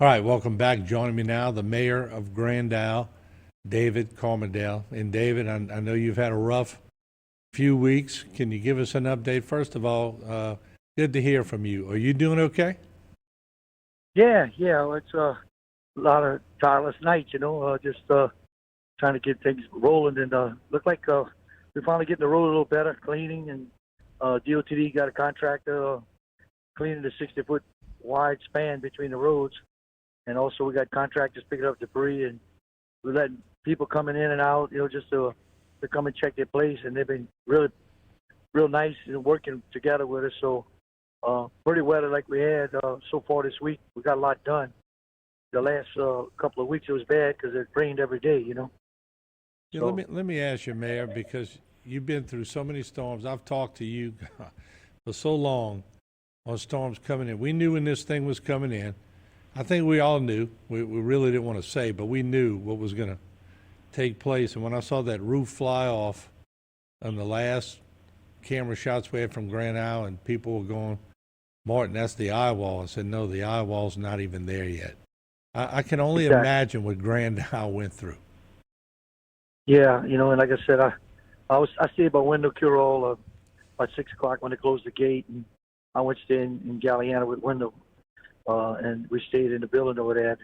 All right, welcome back. Joining me now, the mayor of Grand Isle, David Camardelle. And David, I know you've had a rough few weeks. Can you give us an update? First of all, good to hear from you. Are you doing okay? Yeah. Well, it's a lot of tireless nights, just trying to get things rolling. And look like we're finally getting the road a little better, cleaning. And DOTD got a contractor cleaning the 60-foot wide span between the roads. And also we got contractors picking up debris, and we're letting people coming in and out, just to come and check their place. And they've been really, real nice and working together with us. So pretty weather like we had so far this week. We got a lot done. The last couple of weeks it was bad because it rained every day, Yeah, So, let me ask you, Mayor, because you've been through so many storms. I've talked to you for so long on storms coming in. We knew when this thing was coming in. I think we all knew. We really didn't want to say, but we knew what was going to take place. And when I saw that roof fly off on the last camera shots we had from Grand Isle, and people were going, Martin, that's the eye wall. I said, no, the eye wall's not even there yet. I can only imagine what Grand Isle went through. yeah, and like I said, I stayed by Window Cure-All about 6 o'clock when they closed the gate, and I went to stay in Galliana with Window, and we stayed in the building over there.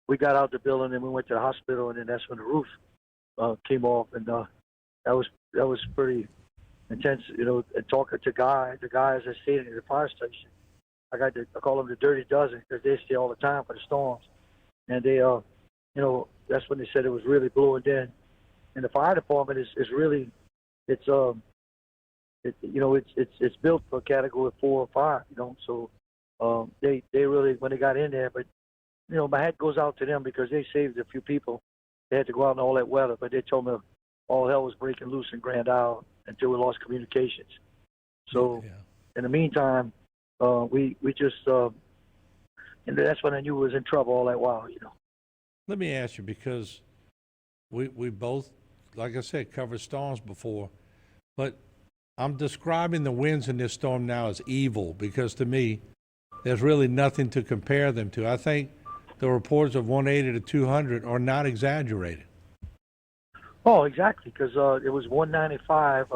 We got out the building and we went to the hospital, and then that's when the roof came off, and that was pretty intense, and talking to the guys that stayed at the fire station. I call them the Dirty Dozen because they stay all the time for the storms, and they that's when they said it was really blowing in. And the fire department is really it's built for category 4 or 5, so they really, when they got in there, but my hat goes out to them because they saved a few people. They had to go out in all that weather, but they told me all hell was breaking loose in Grand Isle until we lost communications. So in the meantime, we just and that's when I knew we was in trouble all that while. Let me ask you, because we both, like I said, covered storms before, but I'm describing the winds in this storm now as evil because to me, there's really nothing to compare them to. I think the reports of 180 to 200 are not exaggerated. Oh, exactly, because it was 195.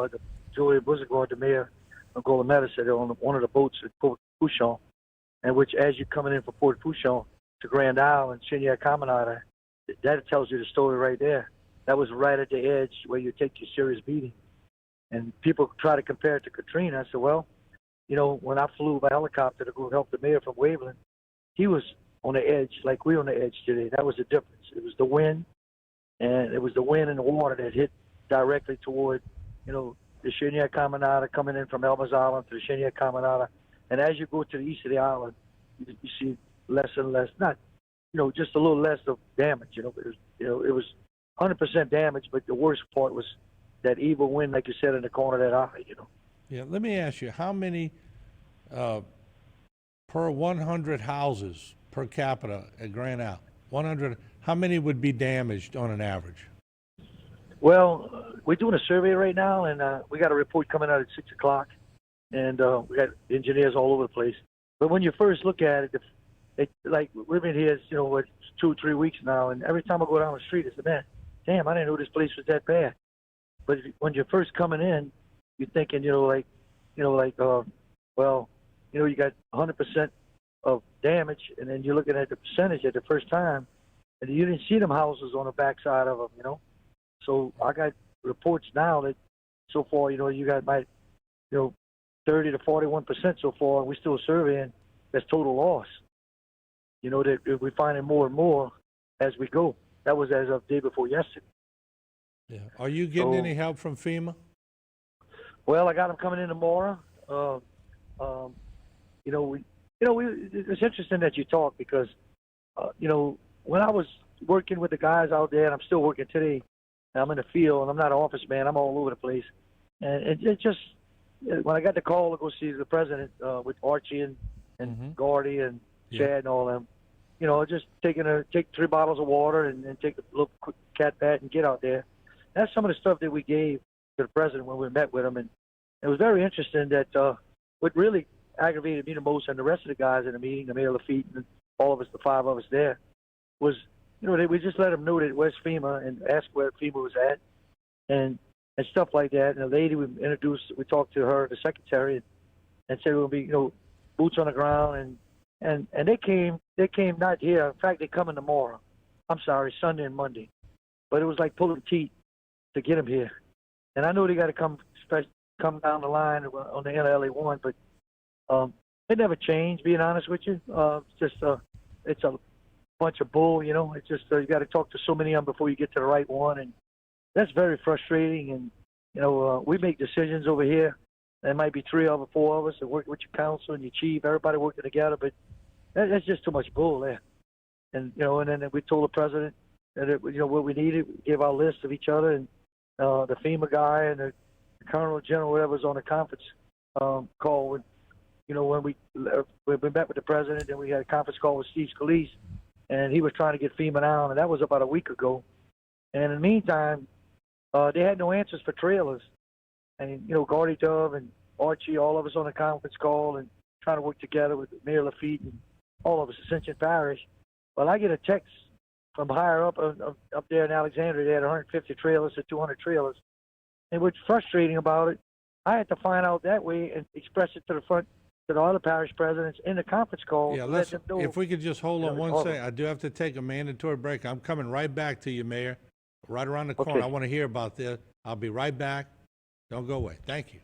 Julia Buzagard, the mayor of Golometa, said on one of the boats at Port Fouchon, and which, as you're coming in from Port Fouchon to Grand Isle and Chenier Caminada, that tells you the story right there. That was right at the edge where you take your serious beating. And people try to compare it to Katrina. I said, well, when I flew by helicopter to go help the mayor from Waveland, he was on the edge like we're on the edge today. That was the difference. It was the wind, and it was the wind and the water that hit directly toward, the Chenier Caminada coming in from Elmer's Island to the Chenier Caminada. And as you go to the east of the island, you see less and less, not, just a little less of damage. It was 100% damage, but the worst part was that evil wind, like you said, in the corner of that eye. Yeah, let me ask you, how many per 100 houses per capita at Grand Isle? 100. How many would be damaged on an average? Well, we're doing a survey right now, and we got a report coming out at 6 o'clock, and we got engineers all over the place. But when you first look at it, like we've been here, 2 or 3 weeks now, and every time I go down the street, I say, man, damn, I didn't know this place was that bad. But when you're first coming in, you're thinking, well, you got 100% of damage, and then you're looking at the percentage at the first time, and you didn't see them houses on the backside of them, So I got reports now that so far, you got about, 30 to 41% so far, and we're still surveying that's total loss. That we're finding more and more as we go. That was as of day before yesterday. Yeah. Are you getting any help from FEMA? Well, I got them coming in tomorrow. It's interesting that you talk because, when I was working with the guys out there, and I'm still working today, and I'm in the field, and I'm not an office man, I'm all over the place. And it just, when I got the call to go see the president with Archie and Gordy and Chad and all them, just take 3 bottles of water and take a little quick cat bat and get out there. That's some of the stuff that we gave to the president when we met with him. And it was very interesting that what really aggravated me the most and the rest of the guys in the meeting, the Mayor Lafitte and all of us, the 5 of us there, was, we just let them know that where's FEMA and ask where FEMA was at, and stuff like that. And the lady we introduced, we talked to her, the secretary, and said it would be, boots on the ground, and they came not here. In fact, they coming tomorrow. I'm sorry, Sunday and Monday, but it was like pulling teeth to get them here. And I know they got to come down the line on the NLA1, but it never changed. Being honest with you, it's a bunch of bull. It's just you got to talk to so many of them before you get to the right one, and that's very frustrating. And we make decisions over here. There might be 3 or 4 of us that work with your council and your chief, everybody working together, but that's just too much bull there. And and then we told the president that what we needed. We gave our list of each other, and the FEMA guy and the colonel general, whatever, was on the conference call when when we met with the president, and we had a conference call with Steve Scalise, and he was trying to get FEMA down, and that was about a week ago. And in the meantime, they had no answers for trailers. And, Gordy Dove and Archie, all of us on the conference call and trying to work together with Mayor Lafitte and all of us, Ascension Parish. Well, I get a text from higher up there in Alexandria. They had 150 trailers to 200 trailers. And what's frustrating about it, I had to find out that way and express it to the other parish presidents in the conference call. Yeah, let them know. if we could just hold on one second. I do have to take a mandatory break. I'm coming right back to you, Mayor, right around the corner. Okay. I want to hear about this. I'll be right back. Don't go away. Thank you.